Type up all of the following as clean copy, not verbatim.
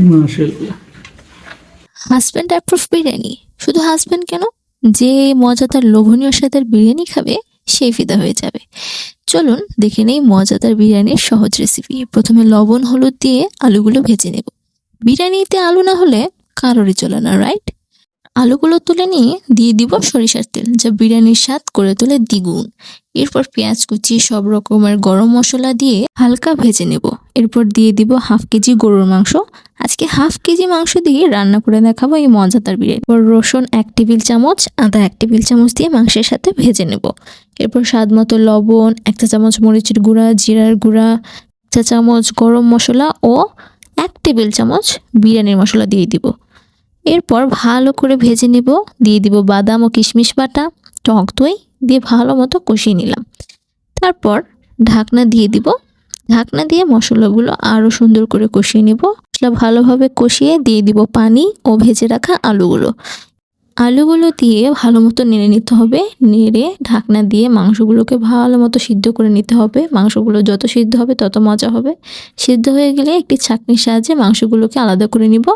মাশাআল্লাহ। Husband approve biryani. শুধু husband কেন, যে মজাদার লোভনীয় স্বাদের বিরিয়ানি খাবে সেই ফিদা হয়ে যাবে। চলুন দেখে নেই মজাদার বিরিয়ানির সহজ রেসিপি। প্রথমে লবণ হলুদ দিয়ে আলুগুলো ভেজে নেব। বিরিয়ানিতে আলু না হলে কারোরই চলে না, রাইট? আলুগুলো তুলে নিয়ে দিয়ে দিব সরিষার তেল, যা বিরিয়ানির স্বাদ করে তোলে দ্বিগুণ। এরপর পেঁয়াজ কুচি, সব রকমের গরম মশলা দিয়ে হালকা ভেজে নেব। এরপর দিয়ে দিব 1/2 কেজি গরুর মাংস। আজকে 1/2 কেজি মাংস দিয়ে রান্না করে দেখাবো এই মজাদার বিরিয়ানি। এরপর রসুন 1 টেবিল চামচ, আদা 1 টেবিল চামচ দিয়ে মাংসের সাথে ভেজে নেব। এরপর স্বাদ মতো লবণ, 1 চা চামচ মরিচের গুঁড়া, জিরার গুঁড়া, 1 চা চামচ গরম মশলা ও 1 টেবিল চামচ বিরিয়ানির মশলা দিয়ে দিব। এরপর ভালো করে ভেজে নেব। দিয়ে দিব বাদাম ও কিশমিশ বাটা, টক দই দিয়ে ভালো মতো কষিয়ে নিলাম। তারপর ঢাকনা দিয়ে দিব। ঢাকনা দিয়ে মশলাগুলো আরও সুন্দর করে কষিয়ে নেব। মশলা ভালোভাবে কষিয়ে দিয়ে দিব পানি ও ভেজে রাখা আলুগুলো। আলুগুলো দিয়ে ভালো মতো নেড়ে নিতে হবে। নেড়ে ঢাকনা দিয়ে মাংসগুলোকে ভালো মতো সিদ্ধ করে নিতে হবে। মাংসগুলো যত সিদ্ধ হবে তত মজা হবে। সিদ্ধ হয়ে গেলে একটি ছাঁকনির সাহায্যে মাংসগুলোকে আলাদা করে নিব,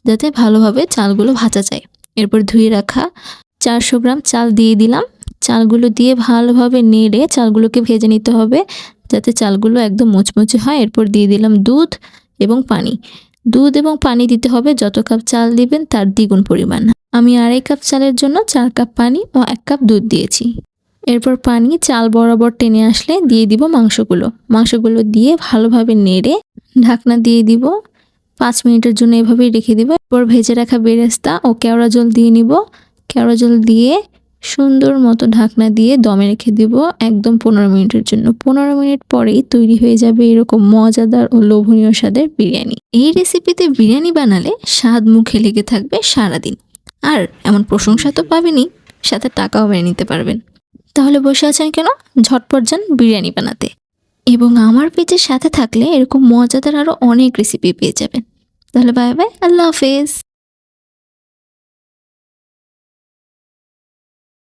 যাতে ভালোভাবে চালগুলো ভাজা যায়। এরপর ধুয়ে রাখা 400 গ্রাম চাল দিয়ে দিলাম। চালগুলো দিয়ে ভালোভাবে নেড়ে চালগুলোকে ভেজে নিতে হবে, যাতে চালগুলো একদম মুচমুচে হয়। এরপর দিয়ে দিলাম দুধ এবং পানি। দুধ এবং পানি দিতে হবে যত কাপ চাল দিবেন তার দ্বিগুণ পরিমাণ। আমি 2.5 কাপ চালের জন্য 4 কাপ পানি ও 1 কাপ দুধ দিয়েছি। এরপর পানি চাল বরাবর টেনে আসলে দিয়ে দিব মাংসগুলো দিয়ে ভালোভাবে নেড়ে ঢাকনা দিয়ে দিব। 5 মিনিটের জন্য এভাবেই রেখে দিব। এরপর ভেজে রাখা বেরেস্তা ও কেওড়া জল দিয়ে নিব। কেওড়া জল দিয়ে সুন্দর মতো ঢাকনা দিয়ে দমে রেখে দিব একদম 15 মিনিটের জন্য। 15 মিনিট পরেই তৈরি হয়ে যাবে এরকম মজাদার ও লোভনীয় স্বাদের বিরিয়ানি। এই রেসিপিতে বিরিয়ানি বানালে স্বাদ মুখে লেগে থাকবে সারাদিন। আর এমন প্রশংসা তো পাবেনই, সাথে টাকাও মেরে নিতে পারবেন। তাহলে বসে আছেন কেন? ঝটপট যান বিরিয়ানি বানাতে। এবং আমার পেজের সাথে থাকলে এরকম মজাদার আরও অনেক রেসিপি পেয়ে যাবেন। তাহলে বাই বাই, আল্লাহ হাফেজ।